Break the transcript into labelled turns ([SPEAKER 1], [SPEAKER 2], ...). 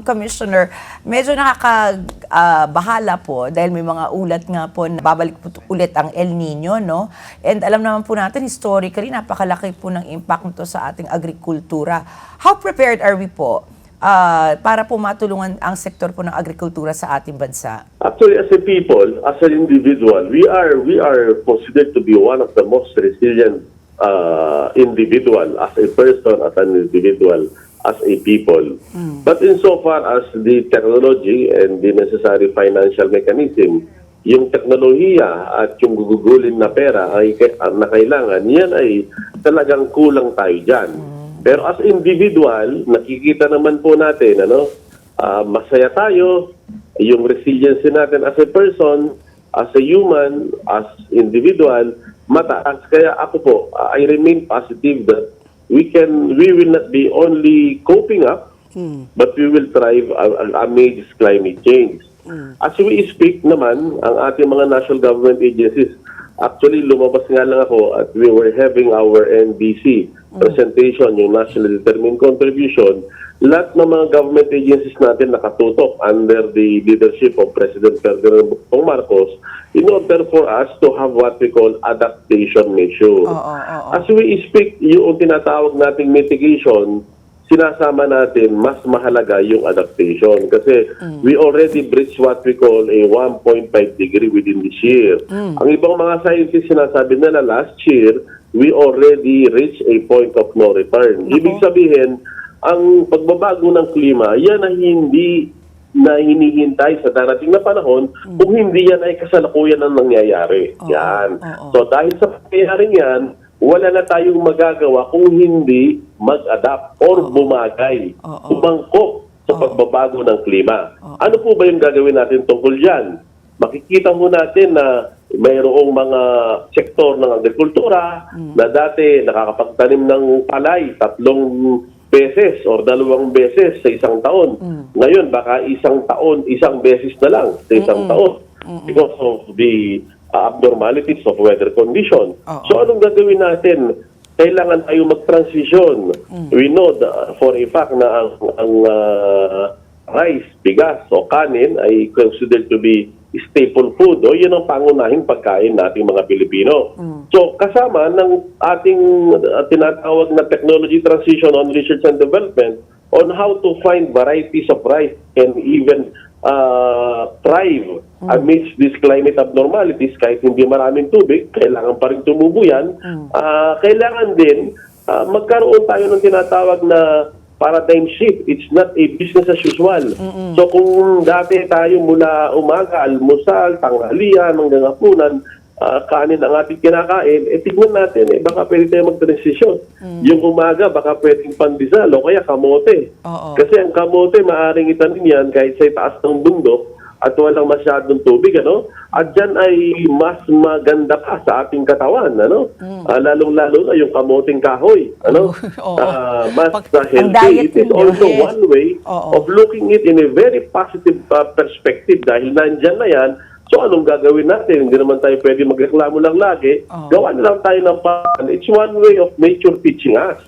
[SPEAKER 1] Commissioner, medyo nakakabahala po dahil may mga ulat nga po na babalik po ulit ang El Nino, no? And alam naman po natin, historically, napakalaki po ng impact nito sa ating agrikultura. How prepared are we po para po matulungan ang sektor po ng agrikultura sa ating bansa?
[SPEAKER 2] Actually, as a people, as an individual, we are considered to be one of the most resilient individual, as a person, as an individual, as a people. But insofar as the technology and the necessary financial mechanism, yung teknolohiya at yung gugugulin na pera na kailangan, yan ay talagang kulang tayo dyan. Pero as individual, nakikita naman po natin, masaya tayo, yung resiliency natin as a person, as a human, as individual, mataas. Kaya ako po, I remain positive that we will not be only coping up, but we will thrive amidst climate change. As we speak naman, ang ating mga national government agencies, actually lumabas nga lang ako at we were having our NDC presentation, yung National Determined Contribution. Lahat ng mga government agencies natin nakatutok under the leadership of President Ferdinand Marcos in order for us to have what we call adaptation measure. As we speak, yung tinatawag nating mitigation, sinasama natin mas mahalaga yung adaptation kasi we already breached what we call a 1.5 degree within this year. Ang ibang mga scientists sinasabi nila last year, we already reached a point of no return. Ibig sabihin, ang pagbabago ng klima, yan ay hindi na hinihintay sa darating na panahon kung hindi yan ay kasalukuyan ang nangyayari. Yan. So dahil sa pangyayaring yan, wala na tayong magagawa kung hindi mag-adapt or bumagay, umangkop sa pagbabago ng klima. Ano po ba yung gagawin natin tungkol dyan? Makikita mo natin na mayroong mga sektor ng agrikultura na dati nakakapagtanim ng palay 3 beses or 2 beses sa isang taon. Ngayon, baka isang beses na lang sa isang taon because of the abnormalities of weather condition. So, anong gagawin natin? Kailangan tayo mag-transition. We know for a fact na ang rice, bigas o kanin ay considered to be staple food o yun ang pangunahing pagkain nating mga Pilipino. So kasama ng ating tinatawag na technology transition on research and development on how to find varieties of rice and even thrive amidst these climate abnormalities. Kahit hindi maraming tubig, kailangan pa rin tumubo yan. Kailangan din magkaroon tayo ng tinatawag na paradigm shift. It's not a business as usual. So kung dati tayo mula umaga, almusal, tanghalian, hanggang hapunan, kanin ang ating kinakain, tignan natin, baka pwede tayo mag-transition. Yung umaga, baka pwedeng pandesal o kaya kamote. Kasi ang kamote, maaaring itanim yan kahit sa itaas ng bundok at walang masyadong tubig, At dyan ay mas maganda pa sa ating katawan, Lalong-lalo na yung kamoting kahoy, Mas healthy. It is also one way of looking it in a very positive perspective dahil nandyan na yan. So anong gagawin natin? Hindi naman tayo pwede magreklamo lang lagi. Gawa na lang tayo ng paraan. It's one way of nature teaching us.